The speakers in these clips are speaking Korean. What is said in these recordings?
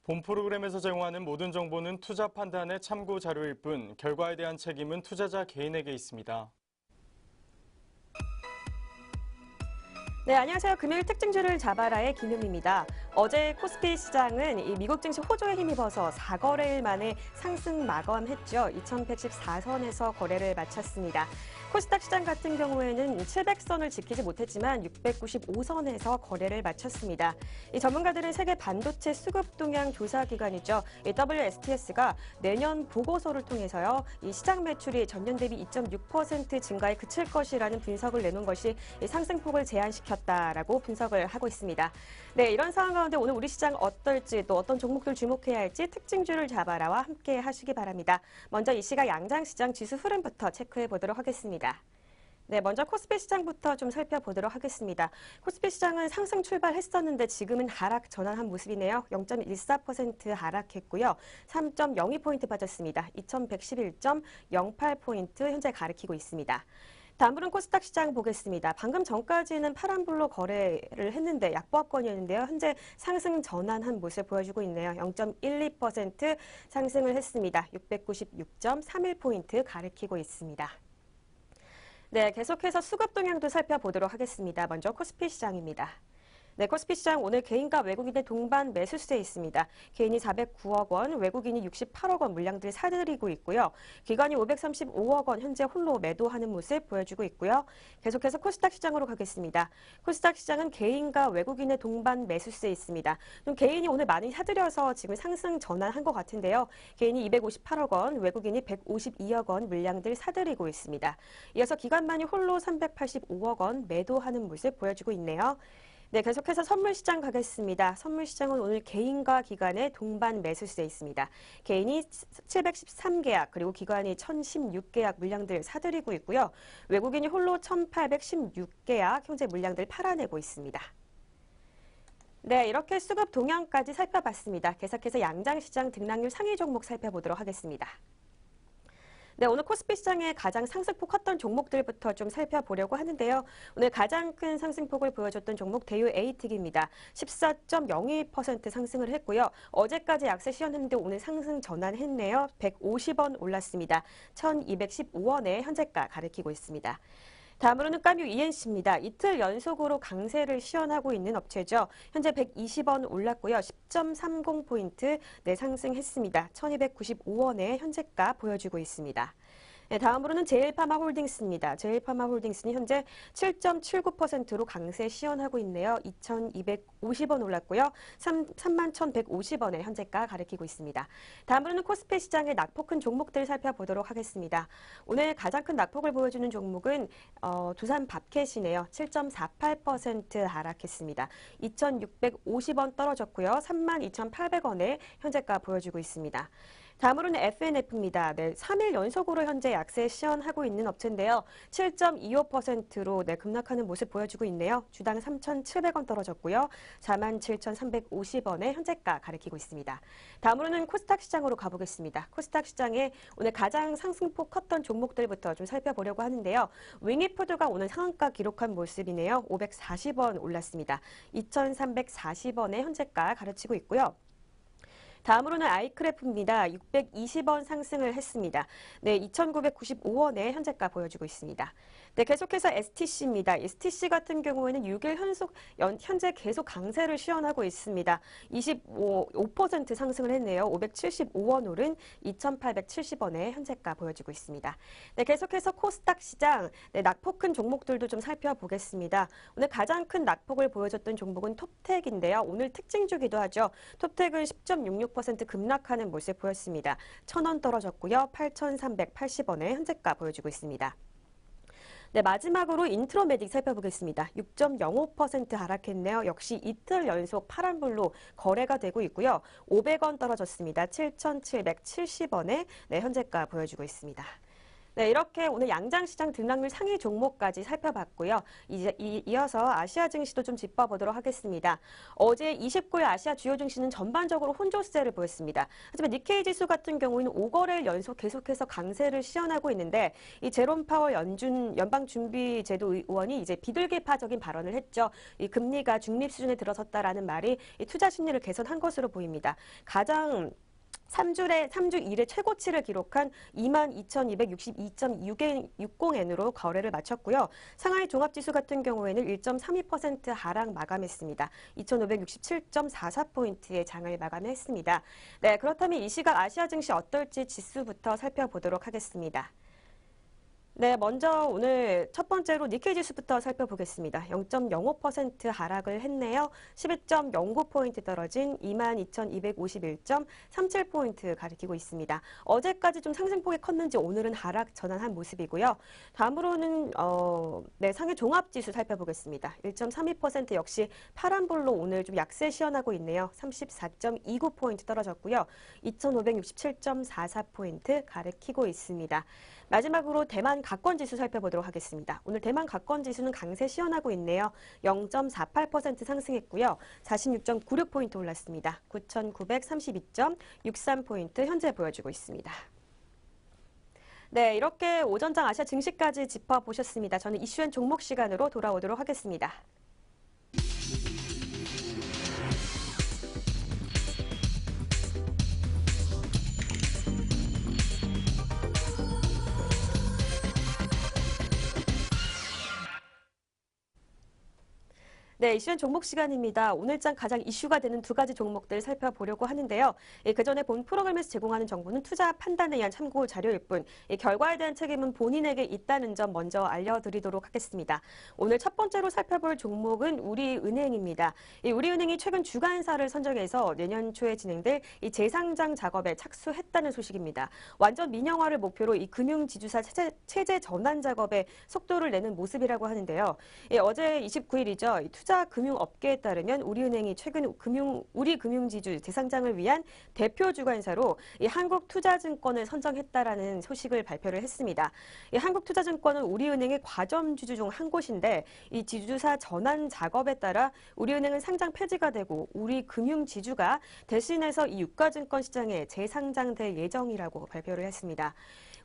본 프로그램에서 제공하는 모든 정보는 투자 판단의 참고 자료일 뿐 결과에 대한 책임은 투자자 개인에게 있습니다. 네, 안녕하세요. 금요일 특징주를 잡아라의 김은미입니다. 어제 코스피 시장은 이 미국 증시 호조에 힘입어서 4거래일 만에 상승 마감했죠. 2114선에서 거래를 마쳤습니다. 코스닥 시장 같은 경우에는 700선을 지키지 못했지만 695선에서 거래를 마쳤습니다. 이 전문가들은 세계 반도체 수급 동향 조사 기관이죠. 이 WSTS가 내년 보고서를 통해서요. 이 시장 매출이 전년 대비 2.6% 증가에 그칠 것이라는 분석을 내놓은 것이 이 상승폭을 제한시켰다라고 분석을 하고 있습니다. 네, 이런 상황 가운데 오늘 우리 시장 어떨지 또 어떤 종목들 주목해야 할지 특징주를 잡아라와 함께 하시기 바랍니다. 먼저 이 시각 양장시장 지수 흐름부터 체크해 보도록 하겠습니다. 네, 먼저 코스피 시장부터 좀 살펴보도록 하겠습니다. 코스피 시장은 상승 출발했었는데 지금은 하락 전환한 모습이네요. 0.14% 하락했고요. 3.02포인트 빠졌습니다. 2111.08포인트 현재 가리키고 있습니다. 다음으로는 코스닥 시장 보겠습니다. 방금 전까지는 파란불로 거래를 했는데 약보합권이었는데요. 현재 상승 전환한 모습 보여주고 있네요. 0.12% 상승을 했습니다. 696.31포인트 가리키고 있습니다. 네, 계속해서 수급 동향도 살펴보도록 하겠습니다. 먼저 코스피 시장입니다. 네, 코스피 시장 오늘 개인과 외국인의 동반 매수세에 있습니다. 개인이 409억 원, 외국인이 68억 원 물량들 사들이고 있고요. 기관이 535억 원 현재 홀로 매도하는 모습 보여주고 있고요. 계속해서 코스닥 시장으로 가겠습니다. 코스닥 시장은 개인과 외국인의 동반 매수세에 있습니다. 좀 개인이 오늘 많이 사들여서 지금 상승 전환한 것 같은데요. 개인이 258억 원, 외국인이 152억 원 물량들 사들이고 있습니다. 이어서 기관만이 홀로 385억 원 매도하는 모습 보여주고 있네요. 네, 계속해서 선물시장 가겠습니다. 선물시장은 오늘 개인과 기관의 동반 매수세에 있습니다. 개인이 713계약 그리고 기관이 1016계약 물량들 사들이고 있고요. 외국인이 홀로 1816계약 현재 물량들 팔아내고 있습니다. 네, 이렇게 수급 동향까지 살펴봤습니다. 계속해서 양장시장 등락률 상위 종목 살펴보도록 하겠습니다. 네, 오늘 코스피 시장의 가장 상승폭 컸던 종목들부터 좀 살펴보려고 하는데요. 오늘 가장 큰 상승폭을 보여줬던 종목 대유 에이틱입니다. 14.02% 상승을 했고요. 어제까지 약세 시였는데 오늘 상승 전환했네요. 150원 올랐습니다. 1215원에 현재가 가리키고 있습니다. 다음으로는 까뮤 ENC입니다. 이틀 연속으로 강세를 시현하고 있는 업체죠. 현재 120원 올랐고요. 10.30포인트 상승했습니다. 1295원에 현재가 보여주고 있습니다. 네, 다음으로는 제일파마홀딩스입니다. 제일파마홀딩스는 현재 7.79%로 강세 시현하고 있네요. 2,250원 올랐고요. 31,150원에 현재가 가리키고 있습니다. 다음으로는 코스피 시장의 낙폭 큰 종목들 살펴보도록 하겠습니다. 오늘 가장 큰 낙폭을 보여주는 종목은 두산 밥캣이네요. 7.48% 하락했습니다. 2,650원 떨어졌고요. 32,800원에 현재가 보여주고 있습니다. 다음으로는 FNF입니다. 네, 3일 연속으로 현재 약세 시현하고 있는 업체인데요. 7.25%로 급락하는 모습 보여주고 있네요. 주당 3,700원 떨어졌고요. 47,350원에 현재가 가리키고 있습니다. 다음으로는 코스닥 시장으로 가보겠습니다. 코스닥 시장에 오늘 가장 상승폭 컸던 종목들부터 좀 살펴보려고 하는데요. 윙이푸드가 오늘 상한가 기록한 모습이네요. 540원 올랐습니다. 2,340원에 현재가 가르치고 있고요. 다음으로는 아이크래프입니다. 620원 상승을 했습니다. 네, 2,995원에 현재가 보여주고 있습니다. 네, 계속해서 STC입니다. STC 같은 경우에는 6일 현재 계속 강세를 시현하고 있습니다. 25% 상승을 했네요. 575원 오른 2,870원에 현재가 보여주고 있습니다. 네, 계속해서 코스닥 시장 낙폭 큰 종목들도 좀 살펴보겠습니다. 오늘 가장 큰 낙폭을 보여줬던 종목은 톱텍인데요. 오늘 특징주기도 하죠. 톱텍은 10.66% 급락하는 모습 보였습니다. 1,000원 떨어졌고요. 8,380원에 현재가 보여주고 있습니다. 네, 마지막으로 인트로메딕 살펴보겠습니다. 6.05% 하락했네요. 역시 이틀 연속 파란불로 거래가 되고 있고요. 500원 떨어졌습니다. 7,770원에 현재가 보여주고 있습니다. 네, 이렇게 오늘 양장시장 등락률 상위 종목까지 살펴봤고요. 이제 이어서 아시아 증시도 좀 짚어보도록 하겠습니다. 어제 29일 아시아 주요 증시는 전반적으로 혼조세를 보였습니다. 하지만 니케이 지수 같은 경우에는 5거래일 연속 계속해서 강세를 시현하고 있는데 이 제롬 파월 연방준비제도 의원이 이제 비둘기파적인 발언을 했죠. 이 금리가 중립 수준에 들어섰다라는 말이 이 투자 심리를 개선한 것으로 보입니다. 가장 3주 이래 최고치를 기록한 22,262.60엔으로 거래를 마쳤고요. 상하이 종합지수 같은 경우에는 1.32% 하락 마감했습니다. 2,567.44포인트의 장을 마감했습니다. 네, 그렇다면 이 시각 아시아 증시 어떨지 지수부터 살펴보도록 하겠습니다. 네, 먼저 오늘 첫 번째로 니케이 지수부터 살펴보겠습니다. 0.05% 하락을 했네요. 11.09포인트 떨어진 22,251.37포인트 가리키고 있습니다. 어제까지 좀 상승폭이 컸는지 오늘은 하락 전환한 모습이고요. 다음으로는 상해 종합지수 살펴보겠습니다. 1.32% 역시 파란불로 오늘 좀 약세 시현하고 있네요. 34.29포인트 떨어졌고요. 2,567.44포인트 가리키고 있습니다. 마지막으로 대만 각권지수 살펴보도록 하겠습니다. 오늘 대만 각권지수는 강세 시현하고 있네요. 0.48% 상승했고요. 46.96포인트 올랐습니다. 9,932.63포인트 현재 보여주고 있습니다. 네, 이렇게 오전장 아시아 증시까지 짚어보셨습니다. 저는 이슈앤 종목 시간으로 돌아오도록 하겠습니다. 네, 이슈앤 종목 시간입니다. 오늘장 가장 이슈가 되는 두 가지 종목들 살펴보려고 하는데요. 그 전에 본 프로그램에서 제공하는 정보는 투자 판단에 의한 참고 자료일 뿐, 결과에 대한 책임은 본인에게 있다는 점 먼저 알려드리도록 하겠습니다. 오늘 첫 번째로 살펴볼 종목은 우리은행입니다. 우리은행이 최근 주간사를 선정해서 내년 초에 진행될 이 재상장 작업에 착수했다는 소식입니다. 완전 민영화를 목표로 이 금융지주사 체제 전환 작업에 속도를 내는 모습이라고 하는데요. 어제 29일이죠. 투자 금융업계에 따르면 우리은행이 최근 우리 금융지주 재상장을 위한 대표 주관사로 이 한국투자증권을 선정했다라는 소식을 발표를 했습니다. 이 한국투자증권은 우리은행의 과점주주 중 한 곳인데 이 지주사 전환 작업에 따라 우리은행은 상장 폐지가 되고 우리 금융지주가 대신해서 이 유가증권 시장에 재상장될 예정이라고 발표를 했습니다.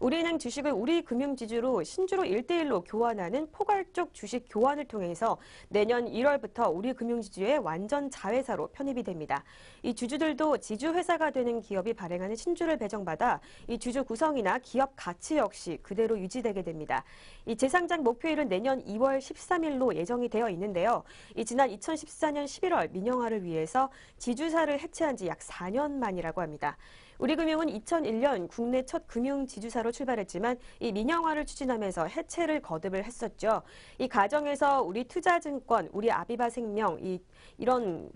우리은행 주식을 우리금융지주로 신주로 1대1로 교환하는 포괄적 주식 교환을 통해서 내년 1월부터 우리금융지주의 완전 자회사로 편입이 됩니다. 이 주주들도 지주회사가 되는 기업이 발행하는 신주를 배정받아 이 주주 구성이나 기업 가치 역시 그대로 유지되게 됩니다. 이 재상장 목표일은 내년 2월 13일로 예정이 되어 있는데요. 지난 2014년 11월 민영화를 위해서 지주사를 해체한 지 약 4년 만이라고 합니다. 우리금융은 2001년 국내 첫 금융지주사로 출발했지만 이 민영화를 추진하면서 해체를 거듭을 했었죠. 이 과정에서 우리투자증권, 우리아비바생명 이런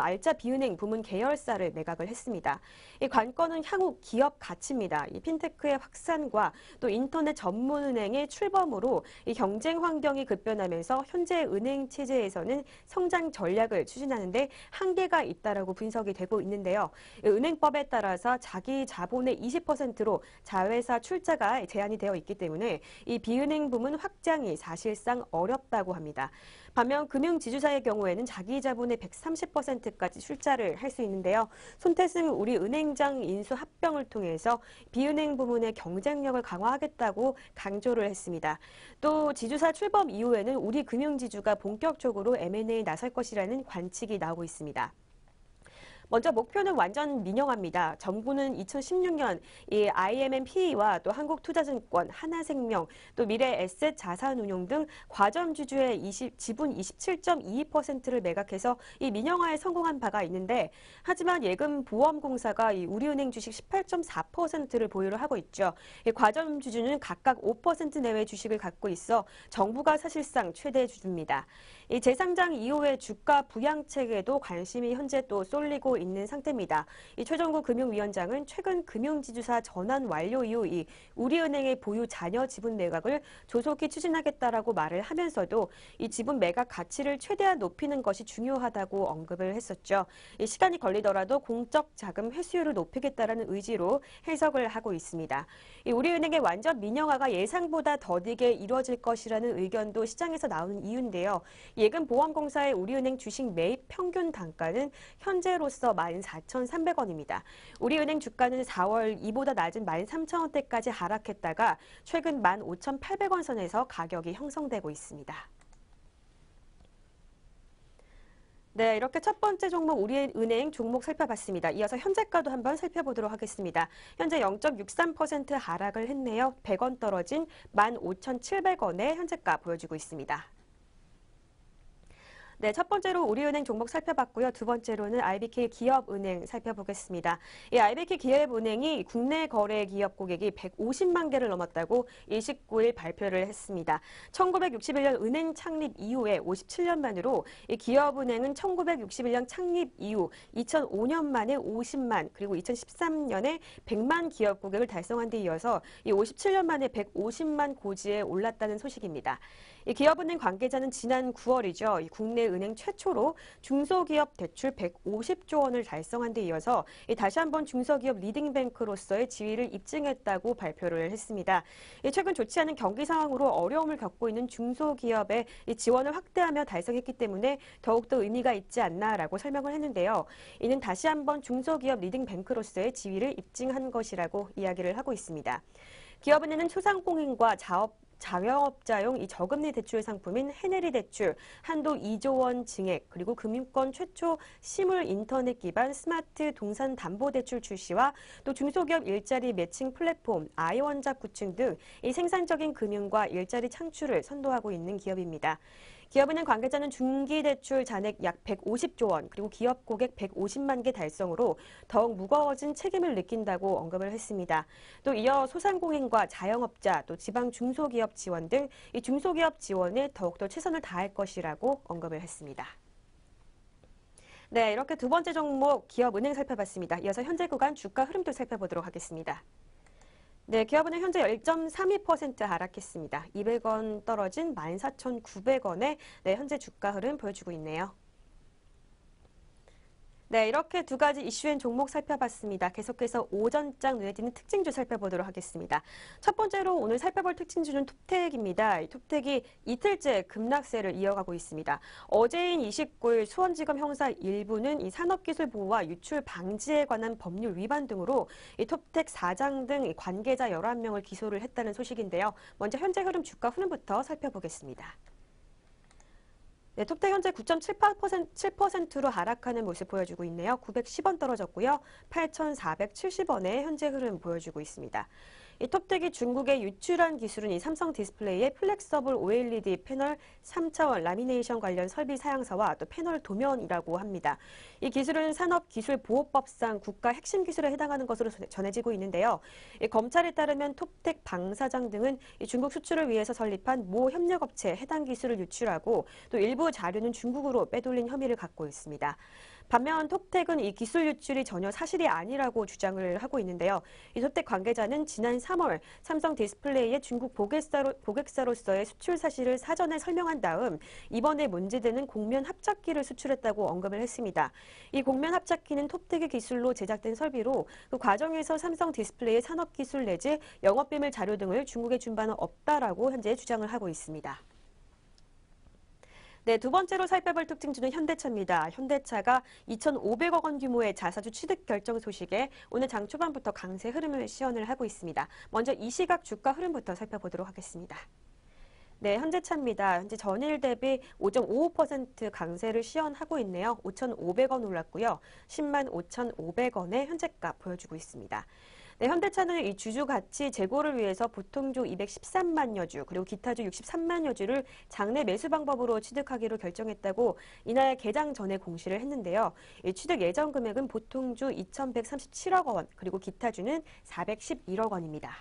알짜 비은행 부문 계열사를 매각을 했습니다. 이 관건은 향후 기업 가치입니다. 이 핀테크의 확산과 또 인터넷 전문은행의 출범으로 이 경쟁 환경이 급변하면서 현재 은행 체제에서는 성장 전략을 추진하는데 한계가 있다라고 분석이 되고 있는데요. 은행법에 따라서 자기 자본의 20%로 자회사 출자가 제한이 되어 있기 때문에 이 비은행 부문 확장이 사실상 어렵다고 합니다. 반면 금융지주사의 경우에는 자기 자본의 130%까지 출자를 할 수 있는데요. 손태승 우리은행장 인수 합병을 통해서 비은행 부문의 경쟁력을 강화하겠다고 강조를 했습니다. 또 지주사 출범 이후에는 우리금융지주가 본격적으로 M&A에 나설 것이라는 관측이 나오고 있습니다. 먼저 목표는 완전 민영화입니다. 정부는 2016년 이 IMMP와 또 한국투자증권, 하나생명, 또 미래에셋자산운용 등 과점주주의 지분 27.22%를 매각해서 이 민영화에 성공한 바가 있는데 하지만 예금보험공사가 이 우리은행 주식 18.4%를 보유를 하고 있죠. 이 과점주주는 각각 5% 내외 주식을 갖고 있어 정부가 사실상 최대 주주입니다. 이 재상장 이후의 주가 부양책에도 관심이 현재 또 쏠리고 있는 상태입니다. 이 최종구 금융위원장은 최근 금융지주사 전환 완료 이후 이 우리은행의 보유 잔여 지분 매각을 조속히 추진하겠다라고 말을 하면서도 이 지분 매각 가치를 최대한 높이는 것이 중요하다고 언급을 했었죠. 이 시간이 걸리더라도 공적 자금 회수율을 높이겠다라는 의지로 해석을 하고 있습니다. 이 우리은행의 완전 민영화가 예상보다 더디게 이루어질 것이라는 의견도 시장에서 나오는 이유인데요. 예금보험공사의 우리은행 주식 매입 평균 단가는 현재로서 14,300원입니다. 우리은행 주가는 4월 이보다 낮은 13,000원대까지 하락했다가 최근 15,800원 선에서 가격이 형성되고 있습니다. 네, 이렇게 첫 번째 종목 우리은행 종목 살펴봤습니다. 이어서 현재가도 한번 살펴보도록 하겠습니다. 현재 0.63% 하락을 했네요. 100원 떨어진 15,700원의 현재가 보여주고 있습니다. 네, 첫 번째로 우리은행 종목 살펴봤고요. 두 번째로는 IBK 기업은행 살펴보겠습니다. 이 IBK 기업은행이 국내 거래 기업 고객이 150만 개를 넘었다고 29일 발표를 했습니다. 1961년 은행 창립 이후에 57년 만으로 이 기업은행은 1961년 창립 이후 2005년 만에 50만 그리고 2013년에 100만 기업 고객을 달성한 데 이어서 이 57년 만에 150만 고지에 올랐다는 소식입니다. 이 기업은행 관계자는 지난 9월이죠. 이 국내 은행 최초로 중소기업 대출 150조 원을 달성한 데 이어서 다시 한번 중소기업 리딩뱅크로서의 지위를 입증했다고 발표를 했습니다. 최근 좋지 않은 경기 상황으로 어려움을 겪고 있는 중소기업의 지원을 확대하며 달성했기 때문에 더욱더 의미가 있지 않나라고 설명을 했는데요. 이는 다시 한번 중소기업 리딩뱅크로서의 지위를 입증한 것이라고 이야기를 하고 있습니다. 기업은행은 소상공인과 자영업자용 이 저금리 대출 상품인 해내리 대출, 한도 2조 원 증액, 그리고 금융권 최초 실물 인터넷 기반 스마트 동산 담보 대출 출시와 또 중소기업 일자리 매칭 플랫폼 아이원작 구축 등 이 생산적인 금융과 일자리 창출을 선도하고 있는 기업입니다. 기업은행 관계자는 중기대출 잔액 약 150조 원, 그리고 기업 고객 150만 개 달성으로 더욱 무거워진 책임을 느낀다고 언급을 했습니다. 또 이어 소상공인과 자영업자, 또 지방 중소기업 지원 등 이 중소기업 지원에 더욱더 최선을 다할 것이라고 언급을 했습니다. 네, 이렇게 두 번째 종목 기업은행 살펴봤습니다. 이어서 현재 구간 주가 흐름도 살펴보도록 하겠습니다. 네, 기업은행 현재 1.32% 하락했습니다. 200원 떨어진 14,900원에 현재 주가 흐름 보여주고 있네요. 네, 이렇게 두 가지 이슈엔 종목 살펴봤습니다. 계속해서 오전장 눈에 띄는 특징주 살펴보도록 하겠습니다. 첫 번째로 오늘 살펴볼 특징주는 톱텍입니다. 이 톱텍이 이틀째 급락세를 이어가고 있습니다. 어제인 29일 수원지검 형사 1부는 이 산업기술보호와 유출 방지에 관한 법률 위반 등으로 이 톱텍 사장 등 관계자 11명을 기소를 했다는 소식인데요. 먼저 현재 흐름 주가 흐름부터 살펴보겠습니다. 네, 톱텍 현재 9.78%로 하락하는 모습 보여주고 있네요. 910원 떨어졌고요. 8,470원의 현재 흐름 보여주고 있습니다. 이 톱텍이 중국에 유출한 기술은 이 삼성 디스플레이의 플렉서블 OLED 패널 3차원 라미네이션 관련 설비 사양사와 또 패널 도면이라고 합니다. 이 기술은 산업기술보호법상 국가 핵심 기술에 해당하는 것으로 전해지고 있는데요. 검찰에 따르면 톱텍 방 사장 등은 이 중국 수출을 위해서 설립한 모 협력업체에 해당 기술을 유출하고 또 일부 자료는 중국으로 빼돌린 혐의를 갖고 있습니다. 반면 톱텍은 이 기술 유출이 전혀 사실이 아니라고 주장을 하고 있는데요. 이 톱텍 관계자는 지난 3월 삼성 디스플레이의 중국 고객사로서의 수출 사실을 사전에 설명한 다음 이번에 문제되는 곡면 합작기를 수출했다고 언급을 했습니다. 이 곡면 합작기는 톱텍의 기술로 제작된 설비로 그 과정에서 삼성 디스플레이의 산업기술 내지 영업비밀 자료 등을 중국에 준 바는 없다라고 현재 주장을 하고 있습니다. 네, 두 번째로 살펴볼 특징주는 현대차입니다. 현대차가 2,500억 원 규모의 자사주 취득 결정 소식에 오늘 장 초반부터 강세 흐름을 시연을 하고 있습니다. 먼저 이 시각 주가 흐름부터 살펴보도록 하겠습니다. 네, 현대차입니다. 현재 전일 대비 5.55% 강세를 시연하고 있네요. 5,500원 올랐고요. 10만 5,500원의 현재가 보여주고 있습니다. 네, 현대차는 이 주주 가치 재고를 위해서 보통주 213만여 주 그리고 기타주 63만여 주를 장내 매수 방법으로 취득하기로 결정했다고 이날 개장 전에 공시를 했는데요. 이 취득 예정 금액은 보통주 2,137억 원 그리고 기타주는 411억 원입니다.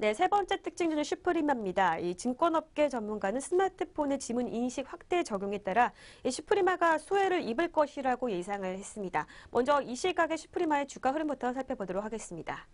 네, 세 번째 특징주는 슈프리마입니다. 이 증권업계 전문가는 스마트폰의 지문 인식 확대 적용에 따라 이 슈프리마가 수혜를 입을 것이라고 예상을 했습니다. 먼저 이 시각의 슈프리마의 주가 흐름부터 살펴보도록 하겠습니다.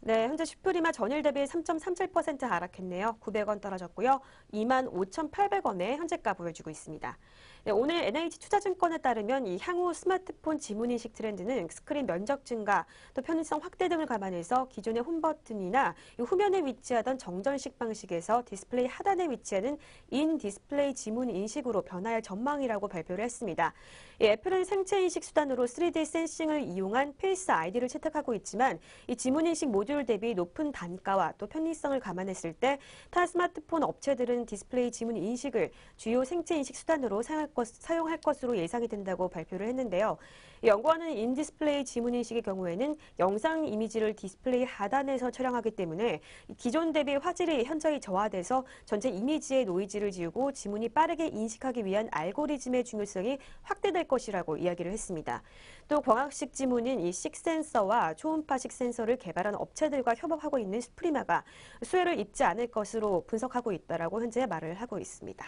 네, 현재 슈프리마 전일 대비 3.37% 하락했네요. 900원 떨어졌고요. 25,800원에 현재가 보여주고 있습니다. 네, 오늘 NH투자증권에 따르면 이 향후 스마트폰 지문인식 트렌드는 스크린 면적 증가, 또 편의성 확대 등을 감안해서 기존의 홈버튼이나 이 후면에 위치하던 정전식 방식에서 디스플레이 하단에 위치하는 인 디스플레이 지문 인식으로 변화할 전망이라고 발표를 했습니다. 이 애플은 생체 인식 수단으로 3D 센싱을 이용한 페이스 아이디를 채택하고 있지만 이 지문 인식 모듈 대비 높은 단가와 또 편의성을 감안했을 때 타 스마트폰 업체들은 디스플레이 지문 인식을 주요 생체 인식 수단으로 사용할 것으로 예상이 된다고 발표를 했는데요. 연구원은 인디스플레이 지문 인식의 경우에는 영상 이미지를 디스플레이 하단에서 촬영하기 때문에 기존 대비 화질이 현저히 저하돼서 전체 이미지의 노이즈를 지우고 지문이 빠르게 인식하기 위한 알고리즘의 중요성이 확대될 것이라고 이야기를 했습니다. 또 광학식 지문인 이 식센서와 초음파식 센서를 개발한 업체들과 협업하고 있는 슈프리마가 수혜를 입지 않을 것으로 분석하고 있다라고 현재 말을 하고 있습니다.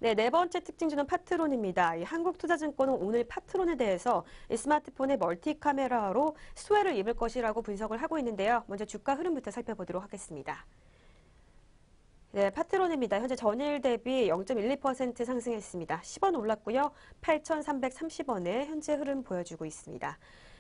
네, 네 번째 특징주는 파트론입니다. 이 한국투자증권은 오늘 파트론에 대해서 이 스마트폰의 멀티 카메라로 수혜를 입을 것이라고 분석을 하고 있는데요. 먼저 주가 흐름부터 살펴보도록 하겠습니다. 네, 파트론입니다. 현재 전일 대비 0.12% 상승했습니다. 10원 올랐고요. 8,330원에 현재 흐름 보여주고 있습니다.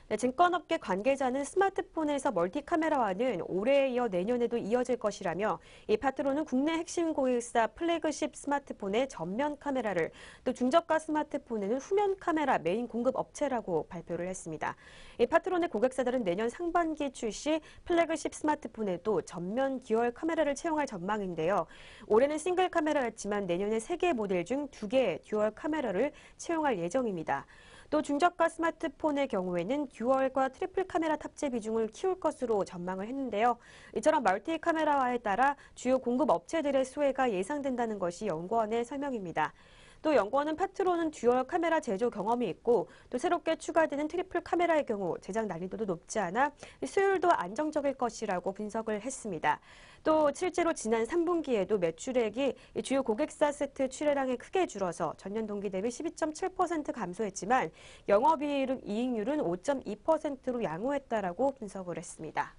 네, 증권업계 관계자는 스마트폰에서 멀티 카메라화는 올해에 이어 내년에도 이어질 것이라며 이 파트론은 국내 핵심 고객사 플래그십 스마트폰의 전면 카메라를 또 중저가 스마트폰에는 후면 카메라 메인 공급 업체라고 발표를 했습니다. 이 파트론의 고객사들은 내년 상반기 출시 플래그십 스마트폰에도 전면 듀얼 카메라를 채용할 전망인데요. 올해는 싱글 카메라였지만 내년에 3개 모델 중 2개의 듀얼 카메라를 채용할 예정입니다. 또 중저가 스마트폰의 경우에는 듀얼과 트리플 카메라 탑재 비중을 키울 것으로 전망을 했는데요. 이처럼 멀티 카메라화에 따라 주요 공급 업체들의 수혜가 예상된다는 것이 연구원의 설명입니다. 또 연구원은 파트론은 듀얼 카메라 제조 경험이 있고 또 새롭게 추가되는 트리플 카메라의 경우 제작 난이도도 높지 않아 수율도 안정적일 것이라고 분석을 했습니다. 또 실제로 지난 3분기에도 매출액이 주요 고객사 세트 출하량이 크게 줄어서 전년 동기 대비 12.7% 감소했지만 영업이익률은 5.2%로 양호했다라고 분석을 했습니다.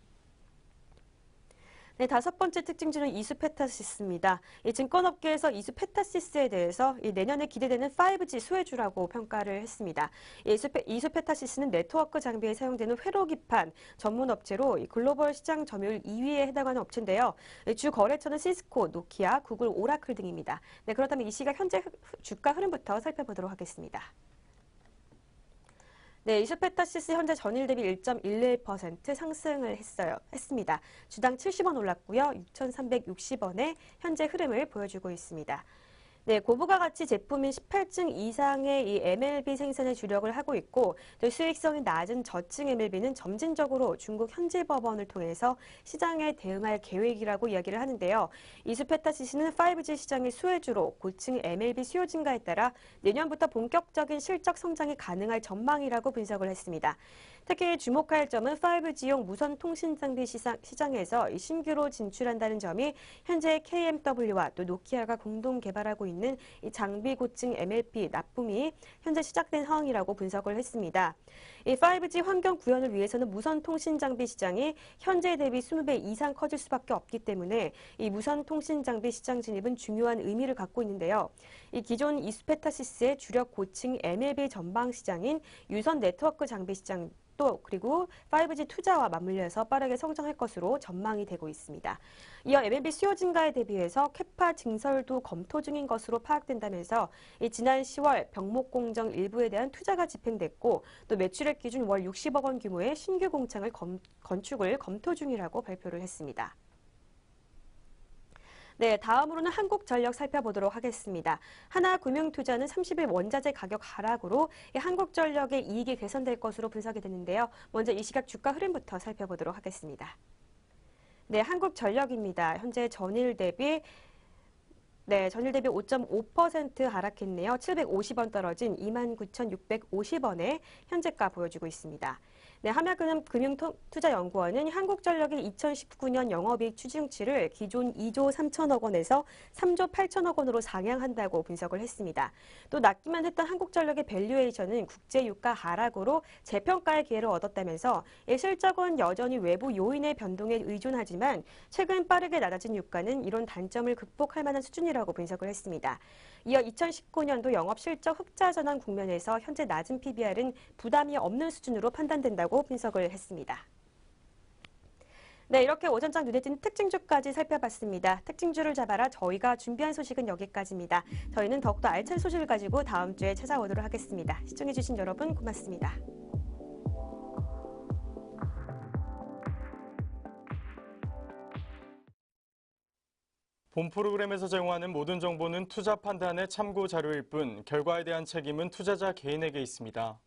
네, 다섯 번째 특징주는 이수페타시스입니다. 이 증권업계에서 이수페타시스에 대해서 내년에 기대되는 5G 수혜주라고 평가를 했습니다. 이수페타시스는 네트워크 장비에 사용되는 회로기판 전문 업체로 글로벌 시장 점유율 2위에 해당하는 업체인데요. 주 거래처는 시스코, 노키아, 구글, 오라클 등입니다. 네, 그렇다면 이 시각 현재 주가 흐름부터 살펴보도록 하겠습니다. 네, 이수페타시스 현재 전일 대비 1.11% 상승을 했습니다. 주당 70원 올랐고요. 6,360원에 현재 흐름을 보여주고 있습니다. 네, 고부가 가치 제품인 18층 이상의 이 MLB 생산에 주력을 하고 있고 또 수익성이 낮은 저층 MLB는 점진적으로 중국 현지 법원을 통해서 시장에 대응할 계획이라고 이야기를 하는데요. 이수페타시스는 5G 시장의 수혜주로 고층 MLB 수요 증가에 따라 내년부터 본격적인 실적 성장이 가능할 전망이라고 분석을 했습니다. 특히 주목할 점은 5G용 무선 통신 장비 시장에서 신규로 진출한다는 점이 현재 KMW와 또 노키아가 공동 개발하고 있는 이 장비 고층 MLP 납품이 현재 시작된 상황이라고 분석을 했습니다. 이 5G 환경 구현을 위해서는 무선 통신 장비 시장이 현재 대비 20배 이상 커질 수밖에 없기 때문에 이 무선 통신 장비 시장 진입은 중요한 의미를 갖고 있는데요. 이 기존 이수페타시스의 주력 고층 MLB 전방 시장인 유선 네트워크 장비 시장 또 그리고 5G 투자와 맞물려서 빠르게 성장할 것으로 전망이 되고 있습니다. 이어 MLB 수요 증가에 대비해서 캐파 증설도 검토 중인 것으로 파악된다면서 지난 10월 병목 공정 일부에 대한 투자가 집행됐고 또 매출액 기준 월 60억 원 규모의 신규 공장을 건축을 검토 중이라고 발표를 했습니다. 네, 다음으로는 한국전력 살펴보도록 하겠습니다. 하나금융투자는 30일 원자재 가격 하락으로 한국전력의 이익이 개선될 것으로 분석이 됐는데요. 먼저 이 시각 주가 흐름부터 살펴보도록 하겠습니다. 네, 한국전력입니다. 현재 전일 대비 5.5% 하락했네요. 750원 떨어진 29,650원에 현재가 보여주고 있습니다. 네, 하나금융투자연구원은 한국전력의 2019년 영업이익 추정치를 기존 2조 3천억 원에서 3조 8천억 원으로 상향한다고 분석을 했습니다. 또 낮기만 했던 한국전력의 밸류에이션은 국제유가 하락으로 재평가의 기회를 얻었다면서 실적은 여전히 외부 요인의 변동에 의존하지만 최근 빠르게 낮아진 유가는 이런 단점을 극복할 만한 수준이라고 분석을 했습니다. 이어 2019년도 영업실적 흑자 전환 국면에서 현재 낮은 PBR은 부담이 없는 수준으로 판단된다고 분석을 했습니다. 네, 이렇게 오전장 눈에 띄는 특징주까지 살펴봤습니다. 특징주를 잡아라. 저희가 준비한 소식은 여기까지입니다. 저희는 더욱더 알찬 소식을 가지고 다음 주에 찾아오도록 하겠습니다. 시청해주신 여러분 고맙습니다. 본 프로그램에서 제공하는 모든 정보는 투자 판단의 참고 자료일 뿐 결과에 대한 책임은 투자자 개인에게 있습니다.